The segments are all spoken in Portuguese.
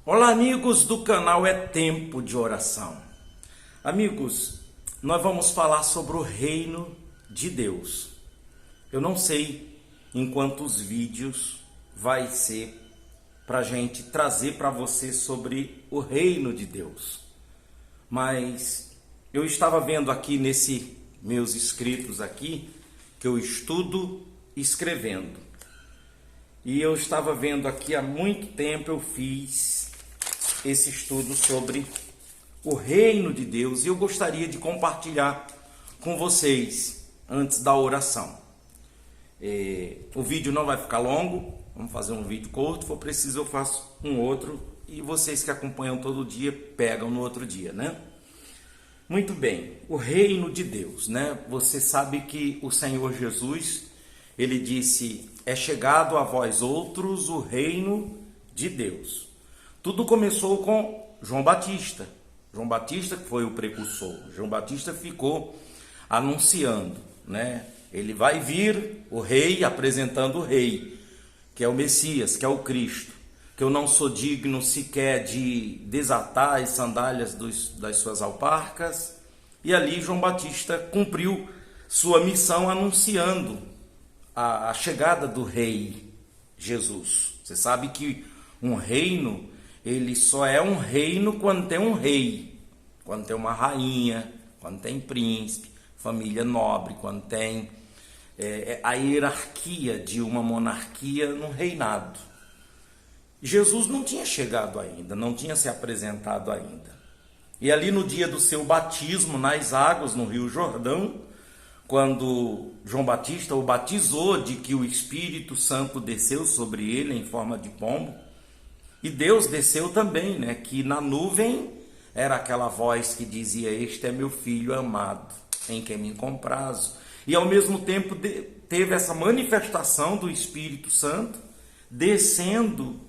Olá, amigos do canal É Tempo de Oração. Amigos, nós vamos falar sobre o reino de Deus. Eu não sei em quantos vídeos vai ser para a gente trazer para você sobre o reino de Deus. Mas eu estava vendo aqui nesse meus escritos aqui, que eu estudo escrevendo. E eu estava vendo aqui há muito tempo, eu fiz esse estudo sobre o reino de Deus e eu gostaria de compartilhar com vocês antes da oração. O vídeo não vai ficar longo, vamos fazer um vídeo curto, se for preciso eu faço um outro e vocês que acompanham todo dia pegam no outro dia, né? Muito bem, o reino de Deus, né? Você sabe que o Senhor Jesus, ele disse: é chegado a vós outros o reino de Deus. Tudo começou com João Batista. João Batista que foi o precursor. João Batista ficou anunciando, né? Ele vai vir, o rei, apresentando o rei, que é o Messias, que é o Cristo, que eu não sou digno sequer de desatar as sandálias das suas alparcas. E ali João Batista cumpriu sua missão anunciando a chegada do rei Jesus. Você sabe que um reino, ele só é um reino quando tem um rei, quando tem uma rainha, quando tem príncipe, família nobre, quando tem a hierarquia de uma monarquia no reinado. Jesus não tinha chegado ainda, não tinha se apresentado ainda. E ali no dia do seu batismo nas águas no Rio Jordão, quando João Batista o batizou de que o Espírito Santo desceu sobre ele em forma de pombo, e Deus desceu também, né? Que na nuvem era aquela voz que dizia: este é meu filho amado, em quem me comprazo. E ao mesmo tempo teve essa manifestação do Espírito Santo descendo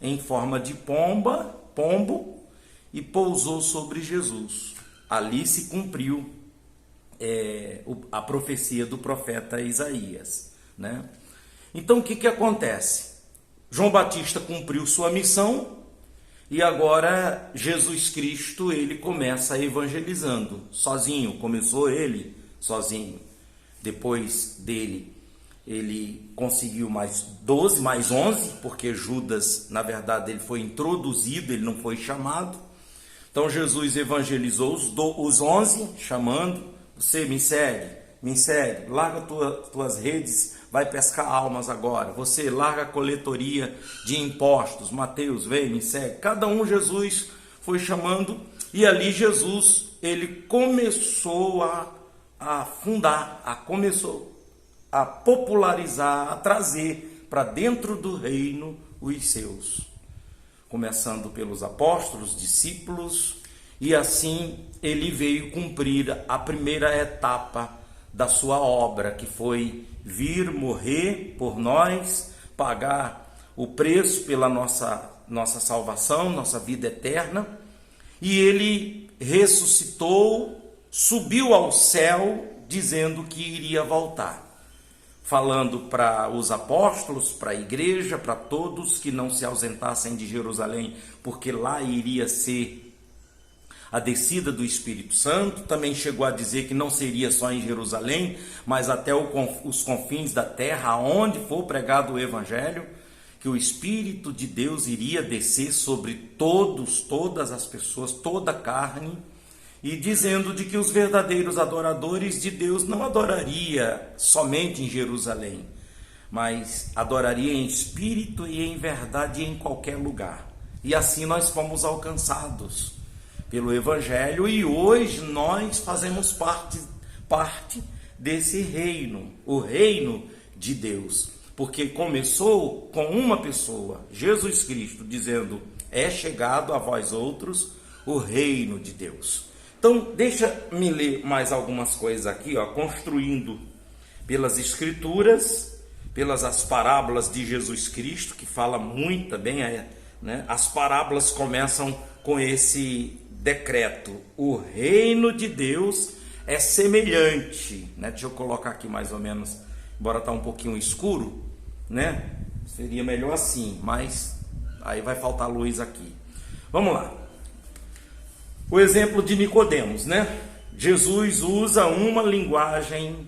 em forma de pombo e pousou sobre Jesus. Ali se cumpriu a profecia do profeta Isaías, né? Então o que acontece? João Batista cumpriu sua missão e agora Jesus Cristo, ele começa evangelizando sozinho. Começou ele sozinho, depois dele ele conseguiu mais 12, mais 11, porque Judas, na verdade, ele foi introduzido, ele não foi chamado. Então Jesus evangelizou os 11, chamando: você me segue, larga tuas redes, vai pescar almas agora. Você larga a coletoria de impostos, Mateus, vem, me segue. Cada um Jesus foi chamando e ali Jesus, ele começou a fundar, começou a popularizar, a trazer para dentro do reino os seus. Começando pelos apóstolos, discípulos, e assim ele veio cumprir a primeira etapa da sua obra, que foi vir morrer por nós, pagar o preço pela nossa salvação, nossa vida eterna. E ele ressuscitou, subiu ao céu, dizendo que iria voltar, falando para os apóstolos, para a igreja, para todos que não se ausentassem de Jerusalém, porque lá iria ser a descida do Espírito Santo. Também chegou a dizer que não seria só em Jerusalém, mas até os confins da terra, aonde for pregado o Evangelho, que o Espírito de Deus iria descer sobre todas as pessoas, toda a carne, e dizendo de que os verdadeiros adoradores de Deus não adoraria somente em Jerusalém, mas adoraria em espírito e em verdade em qualquer lugar. E assim nós fomos alcançados pelo Evangelho e hoje nós fazemos parte desse reino, o reino de Deus, porque começou com uma pessoa, Jesus Cristo, dizendo: é chegado a vós outros o reino de Deus. Então deixa-me ler mais algumas coisas aqui, construindo pelas Escrituras, pelas as parábolas de Jesus Cristo, que fala muito também, né? As parábolas começam com esse decreto: o reino de Deus é semelhante, né? Deixa eu colocar aqui mais ou menos, embora está um pouquinho escuro, né? Seria melhor assim, mas aí vai faltar luz aqui. Vamos lá. O exemplo de Nicodemos, né? Jesus usa uma linguagem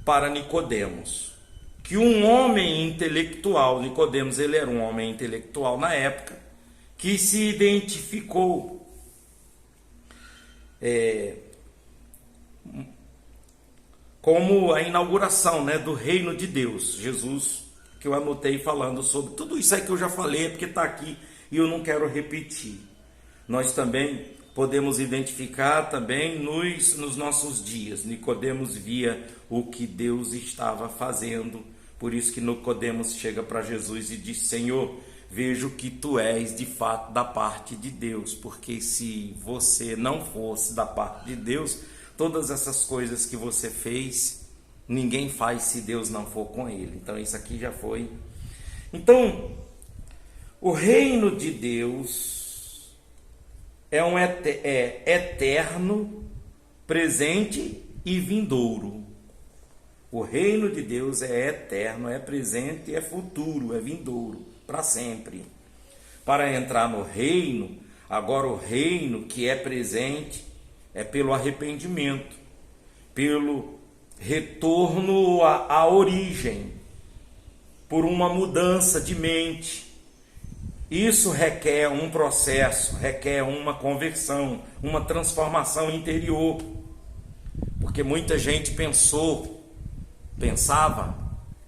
para Nicodemos, que um homem intelectual, Nicodemos, ele era um homem intelectual na época, que se identificou como a inauguração, né, do reino de Deus. Jesus, que eu anotei falando sobre tudo isso aí que eu já falei, porque está aqui e eu não quero repetir. Nós também podemos identificar também nos nossos dias. Nicodemos via o que Deus estava fazendo, por isso que Nicodemos chega para Jesus e diz: Senhor, vejo que tu és de fato da parte de Deus, porque se você não fosse da parte de Deus, todas essas coisas que você fez, ninguém faz se Deus não for com ele. Então isso aqui já foi. Então, o reino de Deus é eterno, presente e vindouro. O reino de Deus é eterno, é presente, é futuro, é vindouro, para sempre. Para entrar no reino, agora o reino que é presente é pelo arrependimento, pelo retorno à origem, por uma mudança de mente. Isso requer um processo, requer uma conversão, uma transformação interior. Porque muita gente pensava,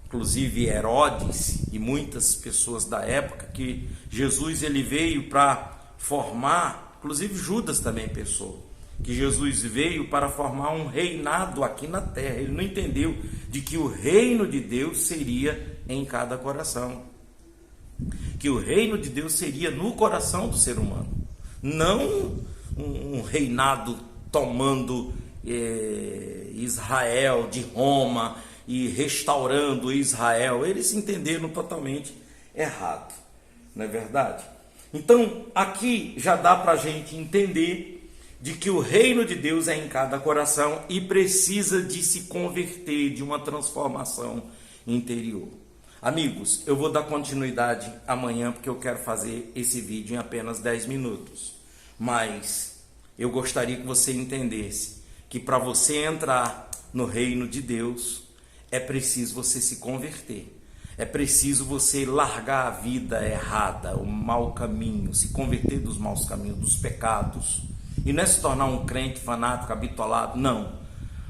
inclusive Herodes e muitas pessoas da época, que Jesus ele veio para formar, inclusive Judas também pensou, que Jesus veio para formar um reinado aqui na terra. Ele não entendeu de que o reino de Deus seria em cada coração, que o reino de Deus seria no coração do ser humano, não um reinado tomando Israel de Roma e restaurando Israel. Eles entenderam totalmente errado, não é verdade? Então aqui já dá para a gente entender de que o reino de Deus é em cada coração e precisa de se converter, de uma transformação interior. Amigos, eu vou dar continuidade amanhã, porque eu quero fazer esse vídeo em apenas 10 minutos. Mas eu gostaria que você entendesse que para você entrar no reino de Deus, é preciso você se converter. É preciso você largar a vida errada, o mau caminho, se converter dos maus caminhos, dos pecados. E não é se tornar um crente fanático, habitolado, não.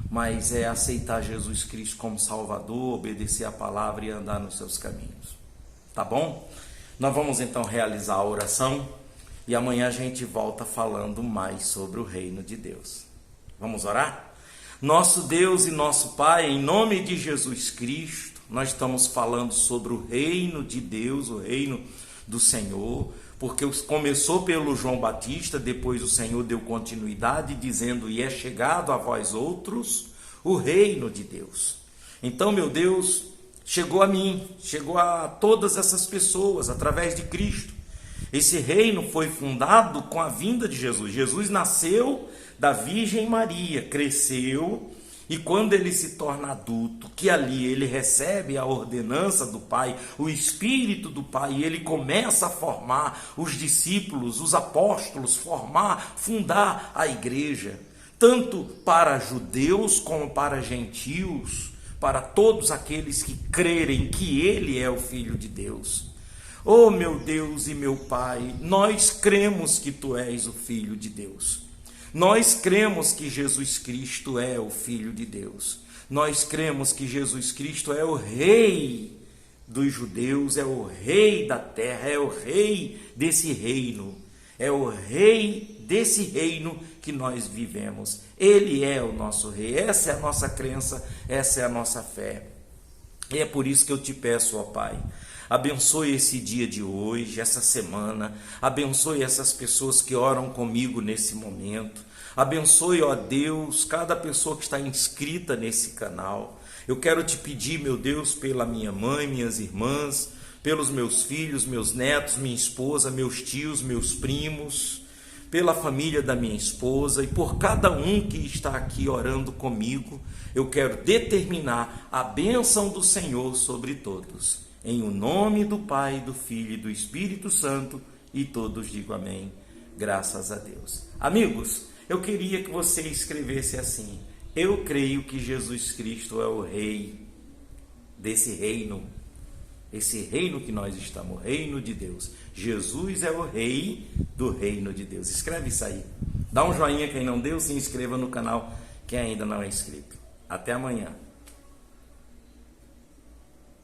Mas é aceitar Jesus Cristo como Salvador, obedecer a palavra e andar nos seus caminhos. Tá bom? Nós vamos então realizar a oração e amanhã a gente volta falando mais sobre o reino de Deus. Vamos orar? Nosso Deus e nosso Pai, em nome de Jesus Cristo, nós estamos falando sobre o reino de Deus, o reino do Senhor, porque começou pelo João Batista, depois o Senhor deu continuidade dizendo: e é chegado a vós outros o reino de Deus. Então, meu Deus, chegou a mim, chegou a todas essas pessoas através de Cristo. Esse reino foi fundado com a vinda de Jesus. Jesus nasceu da Virgem Maria, cresceu, e quando ele se torna adulto, que ali ele recebe a ordenança do Pai, o Espírito do Pai, e ele começa a formar os discípulos, os apóstolos, fundar a igreja, tanto para judeus como para gentios, para todos aqueles que crerem que ele é o Filho de Deus. Oh, meu Deus e meu Pai, nós cremos que tu és o Filho de Deus. Nós cremos que Jesus Cristo é o Filho de Deus. Nós cremos que Jesus Cristo é o Rei dos judeus, é o Rei da terra, é o Rei desse reino. É o Rei desse reino que nós vivemos. Ele é o nosso Rei. Essa é a nossa crença, essa é a nossa fé. E é por isso que eu te peço, ó Pai, abençoe esse dia de hoje, essa semana, abençoe essas pessoas que oram comigo nesse momento, abençoe, ó Deus, cada pessoa que está inscrita nesse canal. Eu quero te pedir, meu Deus, pela minha mãe, minhas irmãs, pelos meus filhos, meus netos, minha esposa, meus tios, meus primos, pela família da minha esposa e por cada um que está aqui orando comigo. Eu quero determinar a bênção do Senhor sobre todos. Em o nome do Pai, do Filho e do Espírito Santo, e todos digam amém. Graças a Deus. Amigos, eu queria que você escrevesse assim: eu creio que Jesus Cristo é o Rei desse reino, esse reino que nós estamos, o reino de Deus. Jesus é o Rei do reino de Deus. Escreve isso aí. Dá um joinha quem não deu, se inscreva no canal quem ainda não é inscrito. Até amanhã.